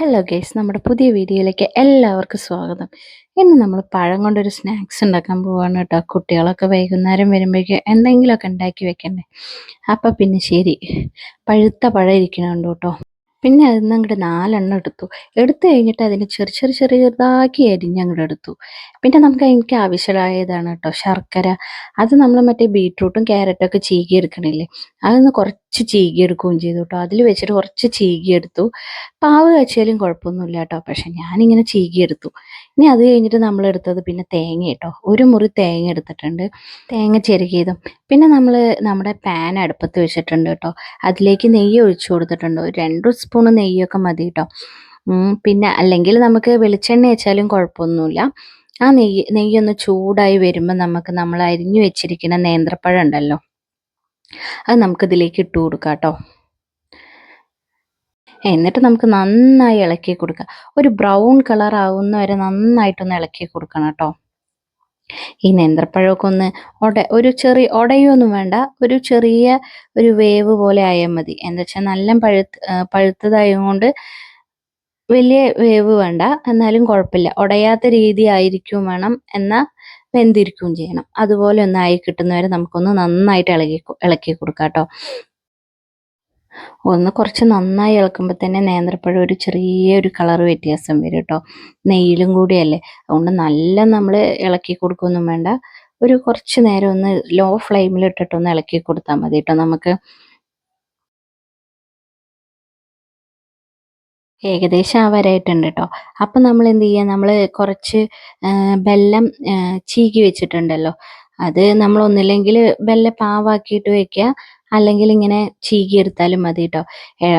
Hello guys, നമ്മുടെ പുതിയ വീഡിയോയിലേക്ക് എല്ലാവർക്കും സ്വാഗതം. ഇന്ന് നമ്മൾ പഴം കൊണ്ടൊരു സ്നാക്സ് ഉണ്ടാക്കാൻ പോവാണ് കേട്ടോ. കുട്ടികളൊക്കെ വൈകുന്നേരം വരുമ്പോഴേക്ക് എന്തെങ്കിലുമൊക്കെ ഉണ്ടാക്കി വെക്കണ്ടേ. അപ്പം പിന്നെ ശരി, പഴുത്ത പഴം ഇരിക്കണുണ്ട് കേട്ടോ. പിന്നെ അതിൽ നിന്ന് അങ്ങോട്ട് 4 എടുത്തു. എടുത്തു കഴിഞ്ഞിട്ട് അതിന് ചെറുതാക്കി അരിഞ്ഞങ്ങോട്ട് എടുത്തു. പിന്നെ എനിക്ക് ആവശ്യമായതാണ് കേട്ടോ ശർക്കര. അത് നമ്മൾ മറ്റേ ബീട്രൂട്ടും ക്യാരറ്റൊക്കെ ചീകി എടുക്കണില്ലേ, അതൊന്ന് കുറച്ച് ചീകി എടുക്കുകയും ചെയ്തു കേട്ടോ. അതിൽ വെച്ചിട്ട് കുറച്ച് ചീകി എടുത്തു. പാവ് കാച്ചിയാലും കുഴപ്പമൊന്നുമില്ല കേട്ടോ, പക്ഷെ ഞാനിങ്ങനെ ചീകി എടുത്തു. ഇനി അത് കഴിഞ്ഞിട്ട് നമ്മൾ എടുത്തത് പിന്നെ തേങ്ങ കേട്ടോ. ഒരു മുറി തേങ്ങ എടുത്തിട്ടുണ്ട്, തേങ്ങ ചിരകിയതും. പിന്നെ നമ്മൾ നമ്മുടെ പാൻ അടുപ്പത്ത് വെച്ചിട്ടുണ്ട് കേട്ടോ. അതിലേക്ക് നെയ്യ് ഒഴിച്ചു കൊടുത്തിട്ടുണ്ട്. ഒരു 2 സ്പൂൺ നെയ്യൊക്കെ മതി കേട്ടോ. പിന്നെ അല്ലെങ്കിൽ നമുക്ക് വെളിച്ചെണ്ണ വെച്ചാലും കുഴപ്പമൊന്നുമില്ല. ആ നെയ്യൊന്ന് ചൂടായി വരുമ്പോൾ നമ്മൾ അരിഞ്ഞു വെച്ചിരിക്കുന്ന നേന്ത്രപ്പഴം ഉണ്ടല്ലോ, അത് നമുക്കിതിലേക്ക് ഇട്ട് കൊടുക്കാം കേട്ടോ. എന്നിട്ട് നമുക്ക് നന്നായി ഇളക്കി കൊടുക്കാം. ഒരു ബ്രൗൺ കളർ ആവുന്ന വരെ നന്നായിട്ടൊന്ന് ഇളക്കി കൊടുക്കണം കേട്ടോ. ഈ നേന്ത്രപ്പഴമൊക്കെ ഒന്ന് ഒരു ചെറിയ ഉടയൊന്നും വേണ്ട, ഒരു ചെറിയ ഒരു വേവ് പോലെ ആയാൽ മതി. എന്താ വെച്ചാൽ നല്ല പഴുത്തതായതുകൊണ്ട് വലിയ വേവ് വേണ്ട, എന്നാലും കുഴപ്പമില്ല. ഉടയാത്ത രീതി ആയിരിക്കും വേണം, എന്നാൽ വെന്തിരിക്കുകയും ചെയ്യണം. അതുപോലെ ഒന്നായി കിട്ടുന്നവരെ നമുക്കൊന്ന് നന്നായിട്ട് ഇളക്കി കൊടുക്കാം കേട്ടോ. കുറച്ച് നന്നായി ഇളക്കുമ്പോൾ തന്നെ നേന്ത്രപ്പഴം ഒരു ചെറിയൊരു കളർ വ്യത്യാസം വരും കേട്ടോ. നെയ്യിലും കൂടിയല്ലേ, അതുകൊണ്ട് നല്ല നമ്മൾ ഇളക്കി കൊടുക്കുകയൊന്നും വേണ്ട. ഒരു കുറച്ച് നേരം ഒന്ന് ലോ ഫ്ലെയിമിൽ ഇട്ടിട്ടൊന്ന് ഇളക്കി കൊടുത്താൽ മതി കേട്ടോ. നമുക്ക് ഏകദേശം ആവാറായിട്ടുണ്ട് കേട്ടോ. അപ്പം നമ്മൾ എന്ത് ചെയ്യുക, നമ്മൾ കുറച്ച് ബെല്ലം ചീകി വെച്ചിട്ടുണ്ടല്ലോ, അത് നമ്മൾ ഒന്നില്ലെങ്കിൽ പാവാക്കിയിട്ട് വെക്കുക, അല്ലെങ്കിൽ ഇങ്ങനെ ചീകി എടുത്താലും മതി കേട്ടോ.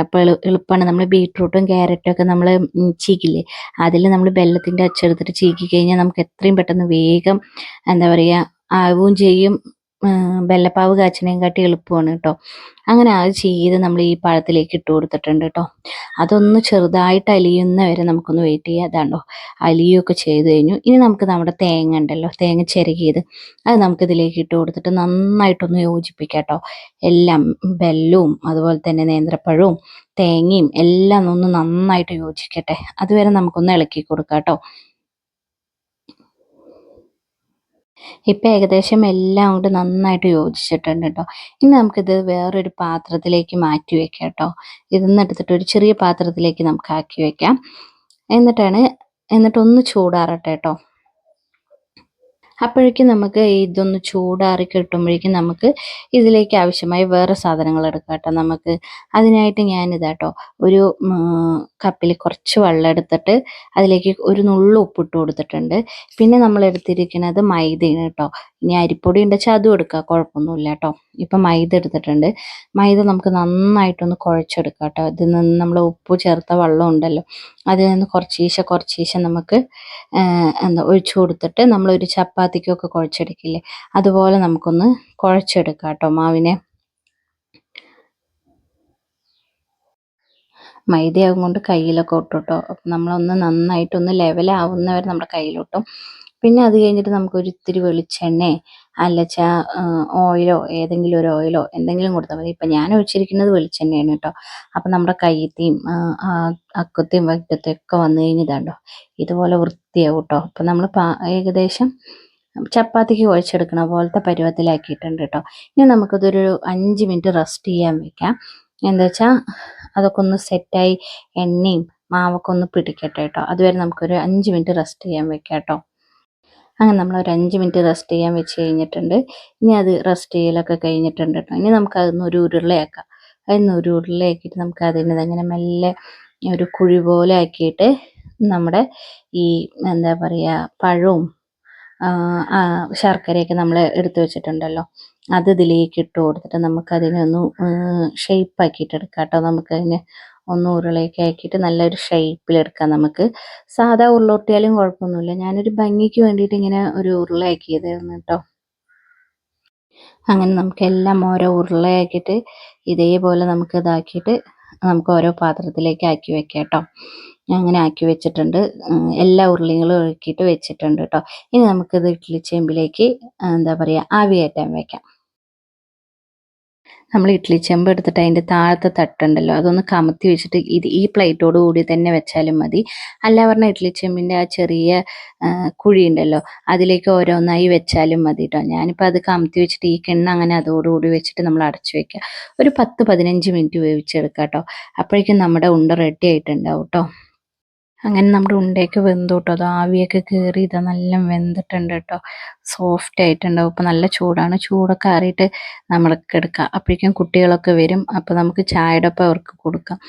അപ്പോൾ എളുപ്പമാണ്. നമ്മൾ ബീട്രൂട്ടും ക്യാരറ്റും ഒക്കെ നമ്മൾ ചീകില്ലേ, അതിൽ നമ്മൾ ബെല്ലത്തിൻ്റെ അച്ചെടുത്തിട്ട് ചീകി കഴിഞ്ഞാൽ നമുക്ക് എത്രയും പെട്ടെന്ന് വേഗം എന്താ പറയുക ആവുകയും ചെയ്യും. വെള്ളപ്പാവ് കാച്ചിനേക്കാട്ടി എളുപ്പമാണ് കേട്ടോ. അങ്ങനെ അത് ചെയ്ത് നമ്മൾ ഈ പഴത്തിലേക്ക് ഇട്ട് കൊടുത്തിട്ടുണ്ട് കേട്ടോ. അതൊന്ന് ചെറുതായിട്ട് അലിയുന്ന വരെ നമുക്കൊന്ന് വെയിറ്റ് ചെയ്യാം. അതാണ്ടോ അലിയൊക്കെ ചെയ്ത് കഴിഞ്ഞു. ഇനി നമുക്ക് നമ്മുടെ തേങ്ങ ഉണ്ടല്ലോ, തേങ്ങ ചിരകിയത്, അത് നമുക്കിതിലേക്ക് ഇട്ട് കൊടുത്തിട്ട് നന്നായിട്ടൊന്ന് യോജിപ്പിക്കാം കേട്ടോ. എല്ലാം ബെല്ലവും അതുപോലെ തന്നെ നേന്ത്രപ്പഴവും തേങ്ങയും എല്ലാം ഒന്ന് നന്നായിട്ട് യോജിക്കട്ടെ. അതുവരെ നമുക്കൊന്ന് ഇളക്കി കൊടുക്കാം കേട്ടോ. ഇപ്പം ഏകദേശം എല്ലാം കൊണ്ട് നന്നായിട്ട് യോജിച്ചിട്ടുണ്ട് കേട്ടോ. ഇനി നമുക്കിത് വേറൊരു പാത്രത്തിലേക്ക് മാറ്റി വെക്കാം കേട്ടോ. ഇതൊന്ന് എടുത്തിട്ട് ഒരു ചെറിയ പാത്രത്തിലേക്ക് നമുക്ക് ആക്കി വെക്കാം. എന്നിട്ടൊന്ന് ചൂടാറട്ടെ കേട്ടോ. അപ്പോഴേക്കും നമുക്ക് ഇതൊന്ന് ചൂടാറി കിട്ടുമ്പോഴേക്കും നമുക്ക് ഇതിലേക്ക് ആവശ്യമായ വേറെ സാധനങ്ങൾ എടുക്കാം കേട്ടോ. നമുക്ക് അതിനായിട്ട് ഞാനിതാട്ടോ ഒരു കപ്പിൽ കുറച്ച് വെള്ളം എടുത്തിട്ട് അതിലേക്ക് ഒരു നുള്ളു ഉപ്പിട്ട് കൊടുത്തിട്ടുണ്ട്. പിന്നെ നമ്മൾ എടുത്തിരിക്കുന്നത് മൈദയാണ് കേട്ടോ. ഇനി അരിപ്പൊടി ഉണ്ടെച്ചാൽ അതും എടുക്കാം, കുഴപ്പമൊന്നുമില്ല കേട്ടോ. ഇപ്പം മൈദ എടുത്തിട്ടുണ്ട്. മൈദ നമുക്ക് നന്നായിട്ടൊന്ന് കുഴച്ചെടുക്കാം കേട്ടോ. ഇതിൽ നിന്ന് നമ്മൾ ഉപ്പ് ചേർത്ത വെള്ളം ഉണ്ടല്ലോ, അതിൽ നിന്ന് കുറച്ചീശെ നമുക്ക് ഒഴിച്ചു കൊടുത്തിട്ട് നമ്മളൊരു ചപ്പാത്തിക്കൊക്കെ കുഴച്ചെടുക്കില്ലേ, അതുപോലെ നമുക്കൊന്ന് കുഴച്ചെടുക്കാം കേട്ടോ മാവിനെ. മൈദയാകും കൊണ്ട് കയ്യിലൊക്കെ ഒട്ടും കേട്ടോ. അപ്പം നമ്മളൊന്ന് നന്നായിട്ടൊന്ന് ലെവലാവുന്നവരെ നമ്മുടെ കയ്യിലൊട്ടും. പിന്നെ അത് കഴിഞ്ഞിട്ട് നമുക്കൊരു ഇത്തിരി വെളിച്ചെണ്ണ അല്ലച്ചാ ഓയിലോ ഏതെങ്കിലും ഒരു ഓയിലോ എന്തെങ്കിലും കൊടുത്താൽ മതി. ഇപ്പം ഞാൻ ഒഴിച്ചിരിക്കുന്നത് വെളിച്ചെണ്ണയാണ് കേട്ടോ. അപ്പം നമ്മുടെ കയ്യത്തെയും അക്കത്തെയും വറ്റത്തെയും ഒക്കെ വന്നു കഴിഞ്ഞിതാണ്ടോ ഇതുപോലെ വൃത്തിയാവും കേട്ടോ. അപ്പം നമ്മൾ ഏകദേശം ചപ്പാത്തിക്ക് കുഴച്ചെടുക്കണ പോലത്തെ പരുവത്തിലാക്കിയിട്ടുണ്ട് കേട്ടോ. ഇനി നമുക്കതൊരു 5 മിനിറ്റ് റെസ്റ്റ് ചെയ്യാൻ വെക്കാം. എന്താ വെച്ചാൽ അതൊക്കെ ഒന്ന് സെറ്റായി എണ്ണയും മാവൊക്കെ ഒന്ന് പിടിക്കട്ടെ കേട്ടോ. അതുവരെ നമുക്കൊരു 5 മിനിറ്റ് റെസ്റ്റ് ചെയ്യാൻ വെക്കാം കേട്ടോ. അങ്ങനെ നമ്മളൊരു 5 മിനിറ്റ് റെസ്റ്റ് ചെയ്യാൻ വെച്ച് കഴിഞ്ഞിട്ടുണ്ട്. ഇനി അത് റെസ്റ്റ് ചെയ്യലൊക്കെ കഴിഞ്ഞിട്ടുണ്ട് കേട്ടോ. ഇനി നമുക്കതൊന്ന് ഒരു ഉരുളയാക്കാം. അതിന്ന് ഒരു ഉരുളയാക്കിയിട്ട് നമുക്ക് അതിനെ മെല്ലെ ഒരു കുഴി പോലെ ആക്കിയിട്ട് നമ്മുടെ ഈ എന്താ പറയുക പഴവും ശർക്കരയൊക്കെ നമ്മൾ എടുത്തു വെച്ചിട്ടുണ്ടല്ലോ, അത് ഇതിലേക്ക് ഇട്ട് കൊടുത്തിട്ട് നമുക്കതിനെ ഒന്ന് ഷേപ്പാക്കിയിട്ട് എടുക്കാം കേട്ടോ. നമുക്കതിനെ ഒന്ന് ഉരുളയൊക്കെ ആക്കിയിട്ട് നല്ലൊരു ഷേപ്പിലെടുക്കാം. നമുക്ക് സാധാ ഉരുളൊട്ടിയാലും കുഴപ്പമൊന്നുമില്ല. ഞാനൊരു ഭംഗിക്ക് വേണ്ടിയിട്ട് ഇങ്ങനെ ഒരു ഉരുളയാക്കിയതായിരുന്നു കേട്ടോ. അങ്ങനെ നമുക്കെല്ലാം ഓരോ ഉരുളയാക്കിയിട്ട് ഇതേപോലെ നമുക്ക് ഇതാക്കിയിട്ട് നമുക്ക് ഓരോ പാത്രത്തിലേക്ക് ആക്കി വെക്കാം കേട്ടോ. അങ്ങനെ ആക്കി വെച്ചിട്ടുണ്ട്. എല്ലാ ഉരുളികളും ഒഴുക്കിയിട്ട് വെച്ചിട്ടുണ്ട് കേട്ടോ. ഇനി നമുക്കിത് ഇഡ്ഡലി ചെമ്പിലേക്ക് എന്താ പറയുക ആവി കയറ്റാൻ വെക്കാം. നമ്മൾ ഇഡ്ഡലി ചെമ്പ് എടുത്തിട്ട് അതിൻ്റെ താഴത്തെ തട്ടുണ്ടല്ലോ അതൊന്ന് കമത്തി വെച്ചിട്ട് ഈ പ്ലേറ്റോട് കൂടി തന്നെ വെച്ചാലും മതി. അല്ല പറഞ്ഞാൽ ഇഡ്ഡലി ചെമ്പിൻ്റെ ആ ചെറിയ കുഴി ഉണ്ടല്ലോ അതിലേക്ക് ഓരോന്നായി വെച്ചാലും മതി കേട്ടോ. ഞാനിപ്പോൾ അത് കമത്തി വെച്ചിട്ട് ഈ കിണ്ണ അങ്ങനെ അതോടുകൂടി വെച്ചിട്ട് നമ്മൾ അടച്ചു വെക്കുക. ഒരു 10-15 മിനിറ്റ് വേവിച്ചെടുക്കുക കേട്ടോ. അപ്പോഴേക്കും നമ്മുടെ ഉണ്ട റെഡി ആയിട്ടുണ്ടാവും കേട്ടോ. അങ്ങനെ നമ്മുടെ ഉണ്ടയൊക്കെ വെന്തു കേട്ടോ. അത് ആവിയൊക്കെ കയറി ഇതാ നല്ല വെന്തിട്ടുണ്ട് കേട്ടോ. സോഫ്റ്റ് ആയിട്ടുണ്ടാവും. ഇപ്പം നല്ല ചൂടാണ്. ചൂടൊക്കെ ആറിയിട്ട് നമ്മൾക്ക് എടുക്കാം. അപ്പോഴേക്കും കുട്ടികളൊക്കെ വരും. അപ്പോൾ നമുക്ക് ചായയുടെ ഒപ്പം അവർക്ക് കൊടുക്കാം.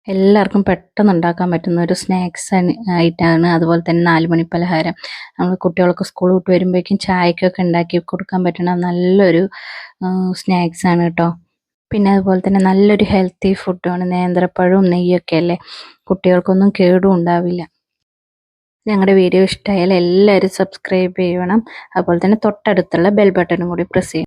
എല്ലാവർക്കും പെട്ടെന്ന് ഉണ്ടാക്കാൻ പറ്റുന്ന ഒരു സ്നാക്സ് ആയിട്ടാണ്. അതുപോലെ തന്നെ 4 മണി പലഹാരം നമ്മൾ കുട്ടികളൊക്കെ സ്കൂൾ വിട്ട് വരുമ്പോഴേക്കും ചായക്കൊക്കെ ഉണ്ടാക്കി കൊടുക്കാൻ പറ്റുന്ന നല്ലൊരു സ്നാക്സ് ആണ് കേട്ടോ. പിന്നെ അതുപോലെ തന്നെ നല്ലൊരു ഹെൽത്തി ഫുഡുമാണ്. നേന്ത്രപ്പഴവും നെയ്യൊക്കെ അല്ലേ, കുട്ടികൾക്കൊന്നും കേടും ഉണ്ടാവില്ല. ഞങ്ങളുടെ വീഡിയോ ഇഷ്ടമായാൽ എല്ലാവരും സബ്സ്ക്രൈബ് ചെയ്യണം. അതുപോലെ തന്നെ തൊട്ടടുത്തുള്ള ബെൽ ബട്ടണും കൂടി പ്രസ് ചെയ്യണം.